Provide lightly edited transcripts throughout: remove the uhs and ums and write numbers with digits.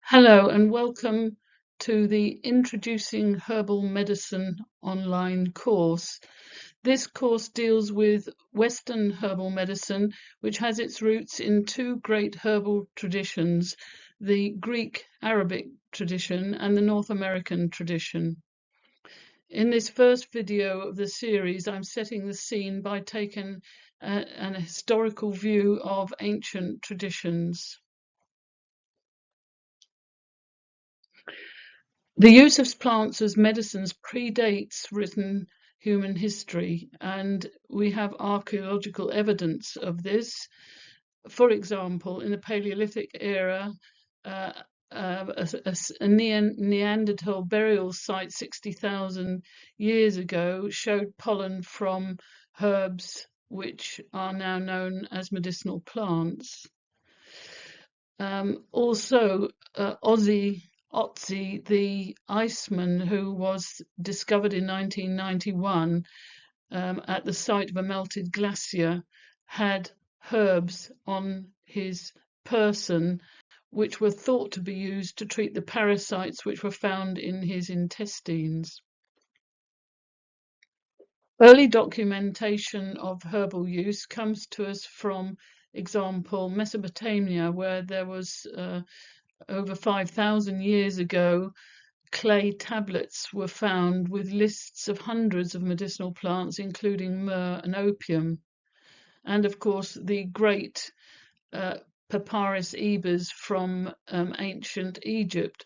Hello and welcome to the Introducing Herbal Medicine online course. This course deals with Western herbal medicine, which has its roots in two great herbal traditions, the Greek-Arabic tradition and the North American tradition. In this first video of the series, I'm setting the scene by taking an historical view of ancient traditions. The use of plants as medicines predates written human history, and we have archaeological evidence of this. For example, in the Paleolithic era, a Neanderthal burial site 60,000 years ago showed pollen from herbs which are now known as medicinal plants. Also, Otzi, the Iceman, who was discovered in 1991 at the site of a melted glacier, had herbs on his person which were thought to be used to treat the parasites which were found in his intestines. Early documentation of herbal use comes to us from example Mesopotamia, where there was over 5,000 years ago, clay tablets were found with lists of hundreds of medicinal plants, including myrrh and opium. And of course, the great Papyrus Ebers from ancient Egypt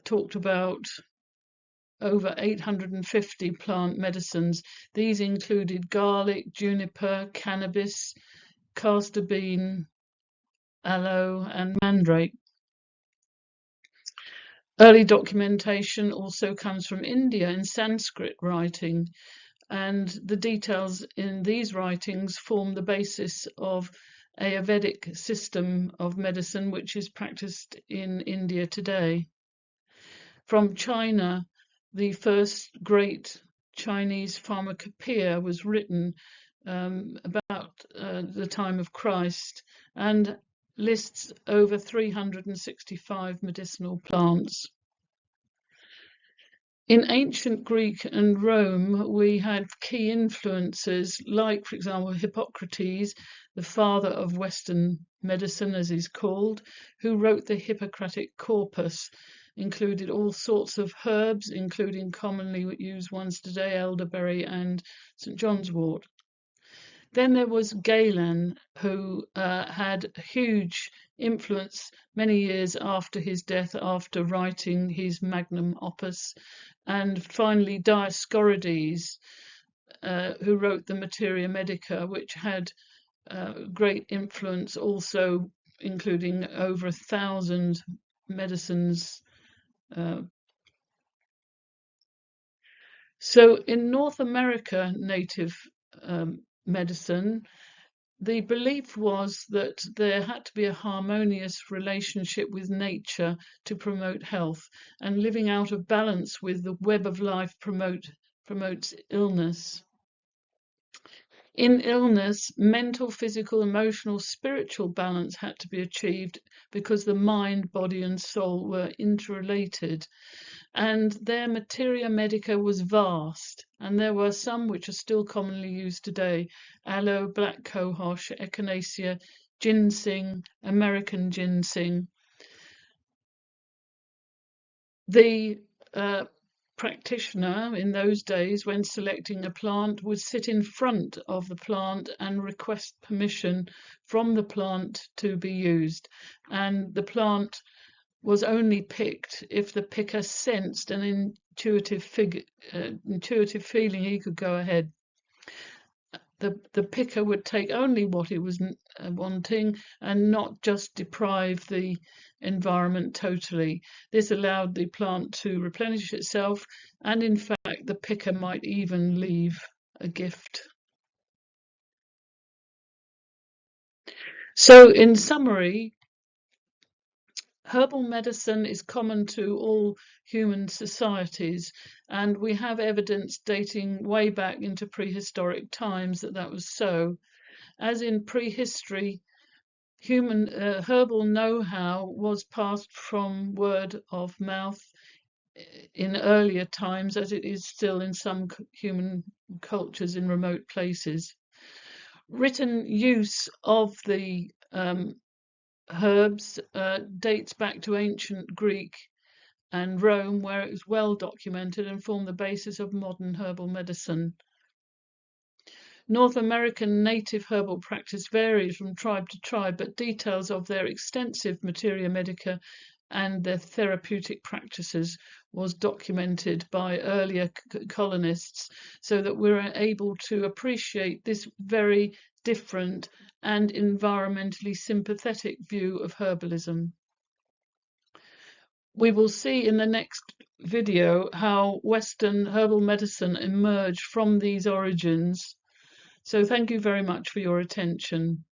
talked about over 850 plant medicines. These included garlic, juniper, cannabis, castor bean, aloe, and mandrake. Early documentation also comes from India in Sanskrit writing, and the details in these writings form the basis of Ayurvedic system of medicine which is practiced in India today. From China, the first great Chinese pharmacopoeia was written about the time of Christ and lists over 365 medicinal plants. In ancient Greek and Rome, we had key influences like, for example, Hippocrates, the father of Western medicine, as he's called, who wrote the Hippocratic Corpus, included all sorts of herbs, including commonly used ones today, elderberry and St. John's wort. Then there was Galen, who had a huge influence many years after his death, after writing his magnum opus. And finally, Dioscorides, who wrote the Materia Medica, which had great influence also, including over 1,000 medicines. So in North America, native medicine, the belief was that there had to be a harmonious relationship with nature to promote health, and living out of balance with the web of life promotes illness. In illness, mental, physical, emotional, spiritual balance had to be achieved because the mind, body, and soul were interrelated. And their materia medica was vast, and there were some which are still commonly used today: aloe, black cohosh, echinacea, ginseng, American ginseng. The practitioner in those days, when selecting a plant, would sit in front of the plant and request permission from the plant to be used, and the plant was only picked if the picker sensed an intuitive feeling he could go ahead. The picker would take only what he was wanting and not just deprive the environment totally. This allowed the plant to replenish itself, and in fact the picker might even leave a gift. So in summary, herbal medicine is common to all human societies, and we have evidence dating way back into prehistoric times that was so. As in prehistory, Human herbal know-how was passed from word of mouth in earlier times, as it is still in some human cultures in remote places. Written use of the herbs dates back to ancient Greek and Rome, where it was well documented and formed the basis of modern herbal medicine. North American native herbal practice varies from tribe to tribe, but details of their extensive materia medica and their therapeutic practices was documented by earlier colonists, so that we're able to appreciate this very different and environmentally sympathetic view of herbalism. We will see in the next video how Western herbal medicine emerged from these origins. So thank you very much for your attention.